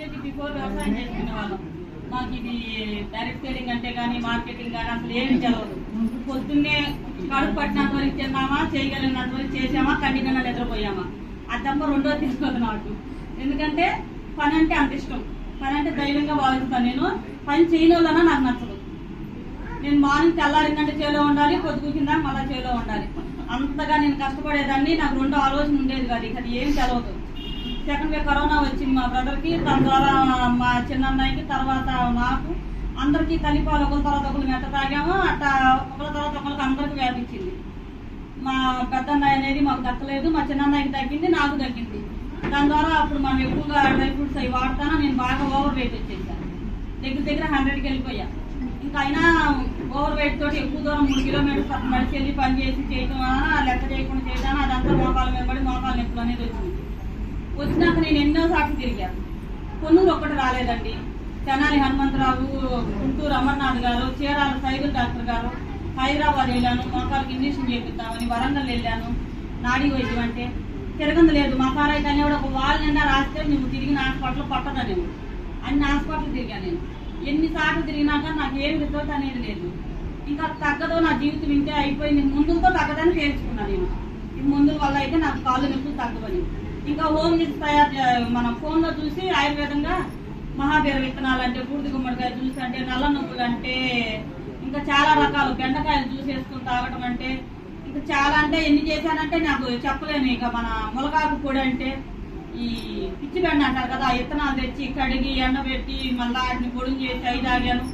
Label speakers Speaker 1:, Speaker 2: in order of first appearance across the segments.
Speaker 1: Stage before వ్యవసాయం చేసుకునే వాళ్ళం. మాకు ఇది డైరెక్ట్ సేలింగ్ అంటే కానీ మార్కెటింగ్ కానీ అసలు ఏమి తెలియదు. పొద్దున్నే కడుపు పట్టినంత వరకు తిన్నామా, చేయగలిగినంత వరకు చేసామా, కంటికన్నా నిద్రపోయామా. అది తప్ప రెండో తీసుకోదు నాకు. ఎందుకంటే పని అంటే అంత ఇష్టం. పని అంటే ధైర్యంగా భావిస్తాను. నేను పని చేయలేదన్నా నాకు నచ్చదు. నేను మార్నింగ్ తెల్లారిందంటే చేలో ఉండాలి, పొద్దుకుందా మళ్ళీ చేలో ఉండాలి. అంతగా నేను కష్టపడేదాన్ని. నాకు రెండో ఆలోచన ఉండేది కాదు. ఇక అది ఏం తెలవదు. సెకండ్ వేవ్ కరోనా వచ్చింది మా బ్రదర్కి, దాని ద్వారా మా చిన్నన్నయ్యకి, తర్వాత నాకు, అందరికీ తల్లిపాలు ఒకరి తర్వాత ఒకరు మెత్త తాగాము. అట్లా ఒకరి తర్వాత ఒకరికి అందరికి వ్యాపించింది. మా పెద్దన్నయ్య అనేది మాకు దక్కలేదు, మా చిన్నన్నయ్యకి తగ్గింది, నాకు తగ్గింది. దాని ద్వారా అప్పుడు మనం ఎక్కువగా డ్రై ఫ్రూట్స్ అవి వాడతాను. నేను బాగా ఓవర్ వెయిట్ వచ్చేసాను. దగ్గర 100కి వెళ్ళిపోయా. ఇంకా అయినా ఓవర్ వెయిట్ తోటి ఎక్కువ దూరం 3 కిలోమీటర్స్ అక్కడ నడిచి వెళ్ళి పని చేసి చేయటం లెక్క చేయకుండా చేయటం, అదంతా మోకాల మీద పడి మోకాలు నొప్పులు అనేది వచ్చింది. వచ్చినాక నేను ఎన్నో సార్లు తిరిగాను. కొన్నూరు ఒక్కటి రాలేదండి. తెనాలి హనుమంతరావు, గుంటూరు అమర్నాథ్ గారు, చీరాల సైదుల్ డాక్టర్ గారు, హైదరాబాద్ వెళ్ళాను మోకాలకి ఇంజక్షన్ చేపిద్దామని, వరంగల్ వెళ్ళాను నాడీ వైద్యం అంటే తిరగంది లేదు. మా సార్ అయితే అనేవాడు, ఒక వాళ్ళ నిండా రాస్తే నువ్వు తిరిగిన హాస్పిటల్ పట్టదనేవాడు. అన్ని హాస్పిటల్ తిరిగాను నేను. ఎన్నిసార్లు తిరిగినాక నాకు ఏమి రిజల్ట్ అనేది లేదు. ఇంకా తగ్గదో నా జీవితం ఇంతే అయిపోయింది. ముందులతో తగ్గదని తేల్చుకున్నాను నేను. ఈ మందుల వల్ల అయితే నాకు కాళ్ళు నొప్పులు తగ్గవని. ఇంకా హోమ్ జ్యూస్ మనం ఫోన్లో చూసి ఆయుర్వేదంగా మహాబీర విత్తనాలు అంటే, బూడిద గుమ్మడికాయ జ్యూస్ అంటే, నల్ల నువ్వులు అంటే, ఇంకా చాలా రకాలు బెండకాయలు జ్యూస్ వేసుకుని తాగడం అంటే, ఇంకా చాలా అంటే ఎన్ని చేశానంటే నాకు చెప్పలేను. ఇక మన ములగాకు పొడి అంటే, ఈ పిచ్చి బెండ అంటారు కదా, ఆ విత్తనాలు తెచ్చి కడిగి ఎండబెట్టి మళ్ళీ వాటిని పొడుగు చేసి అవి తాగాను.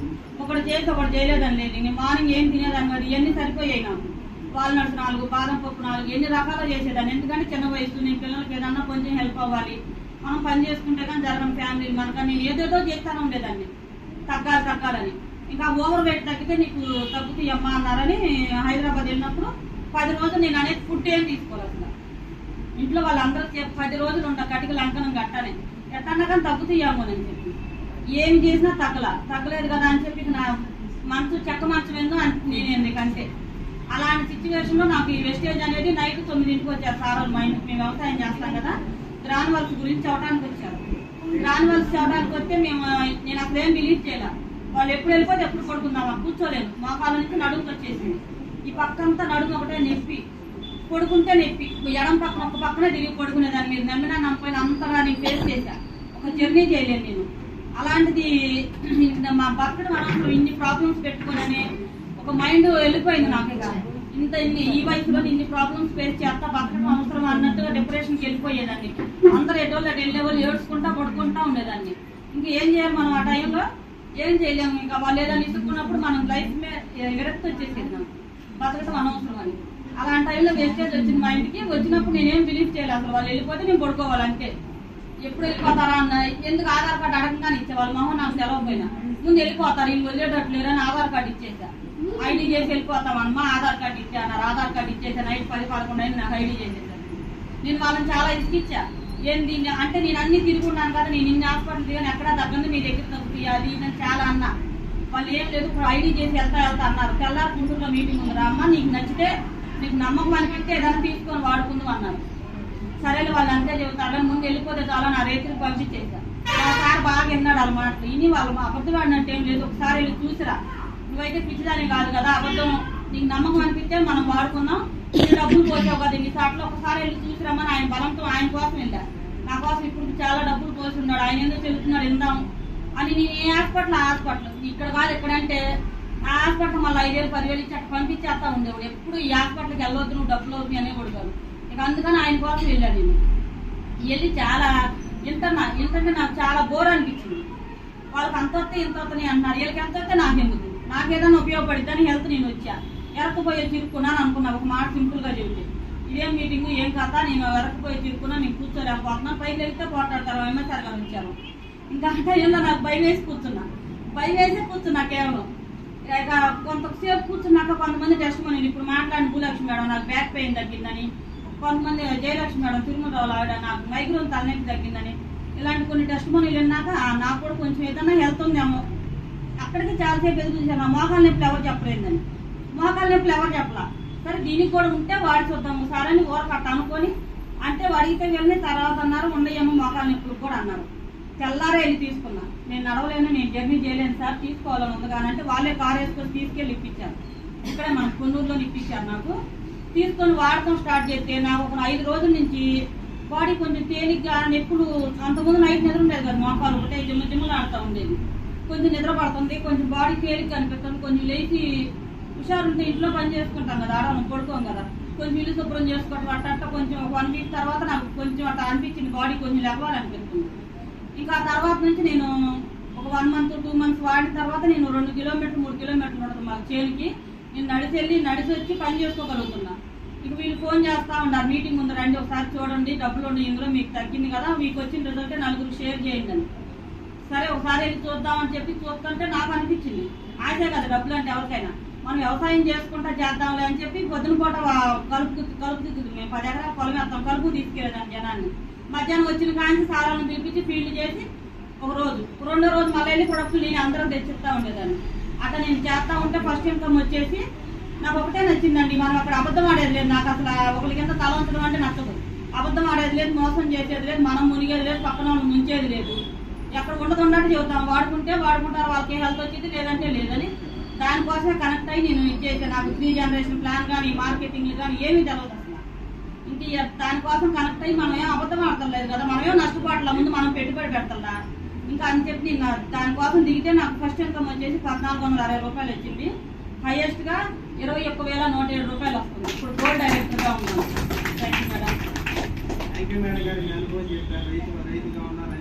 Speaker 1: ఒకటి చేసి ఒకటి చేయలేదని లేదు. నేను మార్నింగ్ ఏం తినేదాన్ని మరి ఇవన్నీ సరిపోయాయి నాకు. వాల్నట్స్ 4, బాదం పప్పు 4, ఎన్ని రకాలు చేసేదాన్ని. ఎందుకంటే చిన్న వయసు, నేను పిల్లలకి ఏదన్నా కొంచెం హెల్ప్ అవ్వాలి. మనం పని చేసుకుంటే కానీ జరగని ఫ్యామిలీ మనకని నేను ఏదేదో చేస్తాను ఉండేదాన్ని తగ్గాలని. ఇంకా ఓవర్ వెయిట్ తగ్గితే నీకు తగ్గుతాయి అమ్మా అన్నారని హైదరాబాద్ వెళ్ళినప్పుడు 10 రోజులు నేను అనేది ఫుడ్ ఏం తీసుకోవాలి. అసలు ఇంట్లో వాళ్ళందరూ 10 రోజులు ఉంటా కటికలు అంకనం కట్టాలి, ఎట్టన్నా కానీ తగ్గుతాయేమో అని చెప్పి ఏం చేసినా తగ్గలేదు కదా అని చెప్పి నా మనసు చెక్క మంచం ఏందో నేనేంది కంటే. అలాంటి సిచ్యువేషన్ లో నాకు ఈ వెస్టేజ్ అనేది నైట్ 9ంటికి వచ్చారు సార్ మా ఇంటికి. మేము వ్యవసాయం చేస్తాం కదా, గ్రానువల్స్ గురించి చెప్పడానికి వచ్చారు. గ్రానువల్స్ చెప్పడానికి వస్తే నేను అసలు ఏం బిలీవ్ చేయాల. వాళ్ళు ఎప్పుడు వెళ్ళిపోతే ఎప్పుడు పడుకుందామా, కూర్చోలేదు. మోకాల నుంచి నడుముకి వచ్చేసింది. ఈ పక్కంతా నడుము ఒకటే నొప్పి, పడుకుంటే నొప్పి. ఎడం పక్కన ఒక పక్కనే తిరిగి పడుకునేదాన్ని. మీరు నమ్మినా నమ్మపోయిన అంతగా నేను ఫేస్ చేశా. ఒక జర్నీ చేయలేను నేను. అలాంటిది మా బతకడం అనవసరం, ఇన్ని ప్రాబ్లమ్స్ పెట్టుకోనని ఒక మైండ్ వెళ్ళిపోయింది నాకు. ఇక ఈ వయసులో ఇన్ని ప్రాబ్లమ్స్ ఫేస్ చేస్తా బతకడం అవసరం అన్నట్టుగా డిప్రెషన్కి వెళ్ళిపోయేదాన్ని. అందరు ఎటోళ్ళు వెళ్ళేవాళ్ళు ఏడ్చుకుంటా పడుకుంటా ఉండేదాన్ని. ఇంకా ఏం చేయాలి మనం ఆ టైంలో? ఏం చేయలేము. ఇంకా వాళ్ళు ఏదైనా ఇసుకున్నప్పుడు మనం లైఫ్ విరక్తి వచ్చేసేది నాకు, బతకడం అనవసరం అని. అలాంటి టైంలో వేస్టేజ్ వచ్చింది మా ఇంటికి. వచ్చినప్పుడు నేనేం బిలీవ్ చేయాలి. అసలు వాళ్ళు వెళ్ళిపోతే నేను పడుకోవాలి అంతే. ఎప్పుడు వెళ్ళిపోతారా అన్న, ఎందుకు ఆధార్ కార్డు అడగగానే ఇచ్చేవాళ్ళు. మొహం నాకు తెలవకపోయినా ముందు వెళ్ళిపోతారు, వీళ్ళు వదిలేటట్లేరు అని ఆధార్ కార్డు ఇచ్చేసా. ఐడి చేసి వెళ్ళిపోతామమ్మా, ఆధార్ కార్డు ఇచ్చా అన్నారు. ఆధార్ కార్డు ఇచ్చేసా. నైట్ 10-11 అయింది నాకు ఐడి చేసేసాను. నేను వాళ్ళని చాలా ఇసుకిచ్చా. ఏంటి అంటే నేను అన్ని తిరుగున్నాను కదా, నేను ఇన్ని హాస్పిటల్ దిగాను, ఎక్కడా తగ్గంది మీ దగ్గర తగ్గుతాయి అది నేను చాలా అన్నా. వాళ్ళు ఏం లేదు, ఇప్పుడు ఐడి చేసి వెళ్తా అన్నారు. తెల్లారి గుంటూరులో మీటింగ్ ఉంది రా అమ్మ, నీకు నచ్చితే నీకు నమ్మకం అనిపిస్తే ఏదైనా తీసుకొని వాడుకుందాం అన్నారు. సరేలే వాళ్ళు అంతే చెబుతారు, ముందు వెళ్ళిపోతే చాలా నా రైతులకు పంపించేసా. ఒకసారి బాగా విన్నాడు వాళ్ళ మాటలు. ఇని వాళ్ళు అబద్ధం ఆడినట్టు ఏం లేదు, ఒకసారి వెళ్ళి చూసిరా, నువ్వైతే పిచ్చిదాని కాదు కదా, అబద్ధం నీకు నమ్మకం అనిపిస్తే మనం వాడుకుందాం, డబ్బులు పోసావు కదా ఇన్ని సార్లు, ఒకసారి వెళ్ళి చూసిరామని ఆయన బలంతో ఆయన కోసం వెళ్ళా. నా కోసం ఇప్పుడు చాలా డబ్బులు పోసి ఉన్నాడు, ఆయన ఎందుకు చెబుతున్నాడు వెళ్దాం అని. నేను ఏ హాస్పిటల్ ఆ హాస్పిటల్, ఇక్కడ కాదు ఎక్కడంటే ఆ హాస్పిటల్ మళ్ళీ 5,000-10,000 ఇచ్చి అట్లా పంపించేస్తా ఉండేవాడు. ఎప్పుడు ఈ హాస్పిటల్కి వెళ్ళొద్దు, నువ్వు డబ్బులు అవుతుంది అనేవాడు కాదు. ఇక అందుకని ఆయన కోసం వెళ్ళాను నేను. వెళ్ళి చాలా ఏంటంటే నాకు చాలా బోర్ అనిపించింది. వాళ్ళకి అంత వస్తే ఇంత వస్తాయి అంటున్నారు, వీళ్ళకి ఎంత వస్తే నాకెందుకు, నాకేదైనా ఉపయోగపడిద్దని హెల్త్ నేను వచ్చా. ఎరకపోయి చిరుక్కున్నాను అనుకున్నా. ఒక మాట సింపుల్గా చెబితే ఇదేం మీటింగ్ ఏం కథ, నేను ఎరకపోయి చిరుక్కున్నా, నేను కూర్చోలేకపోతున్నాను. పైకి వెళ్తే పోట్లాడతారు ఎంఎస్ఆర్ గారు వచ్చారు. ఇంకా ఆ టైంలో నాకు భయం వేసి కూర్చున్నా కేవలం. ఇక కొంతసేపు కూర్చున్నాక కొంతమంది టెస్ట్ మనీలు ఇప్పుడు మాట్లాడిన భూలక్ష్మి మేడం నాకు బ్యాక్ పెయిన్ తగ్గిందని, కొంతమంది జయలక్ష్మి మేడం తిరుమలరావు ఆవిడ నాకు మైగ్రేన్ తలనొప్పి తగ్గిందని, ఇలాంటి కొన్ని టెస్ట్ మనీలు విన్నాక నాకు కూడా కొంచెం ఏదైనా హెల్త్ ఉందేమో. అక్కడికి చాలాసేపు ఎదురు చూసాను. మోకాల నొప్పులు ఎవరు చెప్పలేదని, మోకాల నొప్పులు ఎవరు చెప్పలా. సరే దీనికి కూడా ఉంటే వాడి చూద్దాము సార్ అని ఊరకట్ట అనుకొని అంటే అడిగితే వెళ్ళిన తర్వాత అన్నారు ఉండయేమో మోకాల నొప్పులు కూడా అన్నారు. తెల్లారే వెళ్ళి తీసుకున్నా. నేను నడవలేను, నేను జర్నీ చేయలేను సార్, తీసుకోవాలని ఉంది కానీ అంటే వాళ్ళే కార్ వేసుకొని తీసుకెళ్ళి ఇప్పించారు. ఇక్కడే మన కొన్నూరులో ఇప్పించారు. నాకు తీసుకొని వాడటం స్టార్ట్ చేస్తే నాకు ఒక 5 రోజుల నుంచి బాడీ కొంచెం తేలిగ్గా, నొప్పులు అంతకుముందు నైట్ నిద్ర ఉండేది కదా, మోకాలు ఒకటే జిమ్మలు ఆడుతూ ఉండేది. కొంచెం నిద్ర పడుతుంది, కొంచెం బాడీ తేలిగ్గా అనిపిస్తుంది. కొంచెం లేచి హుషారు ఉంటే ఇంట్లో పని చేసుకుంటాం కదా, ఆడవాళ్ళం పడుకోం కదా, కొంచెం ఇల్లు శుభ్రం చేసుకోవటం అట్ట కొంచెం 1 వీక్ తర్వాత నాకు కొంచెం అట్లా అనిపించింది, బాడీ కొంచెం లెగవాలనిపిస్తుంది. ఇంకా ఆ తర్వాత నుంచి నేను ఒక 1 మంత్ 2 మంత్స్ వాడిన తర్వాత నేను 2 కిలోమీటర్లు 3 కిలోమీటర్లు ఉంటుంది మాకు చేనుకి, నేను నడిచి వచ్చి పని చేసుకోగలుగుతున్నా. ఇక వీళ్ళు ఫోన్ చేస్తూ ఉన్నారు, మీటింగ్ ఉంది రండి ఒకసారి చూడండి, డబ్బులు ఉన్నాయి ఇందులో, మీకు తగ్గింది కదా, మీకు వచ్చిన రిజల్ట్ 4 షేర్ చేయండి అని. సరే ఒకసారి వెళ్ళి చూద్దామని చెప్పి చూస్తుంటే నాకు అనిపించింది, ఆశే కదా డబ్బులు అంటే ఎవరికైనా, మనం వ్యవసాయం చేసుకుంటా చేద్దాంలే అని చెప్పి పొద్దున పూట కలుపు మేము 10 ఎకరాల పొలం వేస్తాం, కలుపు తీసుకెళ్ళేదాన్ని జనాన్ని. మధ్యాహ్నం వచ్చిన కానీ సారాలను పిలిపించి ఫీల్డ్ చేసి ఒక రోజు, 2వ రోజు మళ్ళీ వెళ్ళి ప్రొడక్ట్లు నేను అందరం తెచ్చిస్తా ఉండేదాన్ని. అట్లా నేను చేస్తా ఉంటే ఫస్ట్ ఇన్కమ్ వచ్చేసి నాకు ఒకటే నచ్చిందండి, మనం అక్కడ అబద్ధం ఆడేది లేదు. నాకు అసలు ఒకరి కింద తల ఉంచడం అంటే నచ్చదు. అబద్ధం ఆడేది లేదు, మోసం చేసేది లేదు, మనం మునిగేది లేదు, పక్కన వాళ్ళు ముంచేది లేదు. ఎక్కడ ఉండదు చెబుతాం, వాడుకుంటారు, వాళ్ళకి హెల్త్ వచ్చింది లేదంటే లేదని. దానికోసమే కనెక్ట్ అయ్యి నేను ఇచ్చేసాను. నాకు 3 జనరేషన్ ప్లాన్ కానీ మార్కెటింగ్లు కానీ ఏమీ తెలియదు అసలు. ఇంక దానికోసం కనెక్ట్ అయ్యి మనం ఏం అబద్ధం ఆడతాం లేదు కదా, మనమే నష్టపోవట్ల, ముందు మనం పెట్టుబడి పెడతా. ఇంకా అని చెప్పి నేను దానికోసం దిగితే నాకు ఫస్ట్ ఇన్కమ్ వచ్చేసి 1460 రూపాయలు వచ్చింది. హైయెస్ట్ గా 21,107 రూపాయలు వస్తుంది. ఇప్పుడు గోల్డ్ డైరెక్టర్ గా ఉన్నాను. Thank you madam.
Speaker 2: Thank you madam గారు. రైతుగా ఉన్నారు.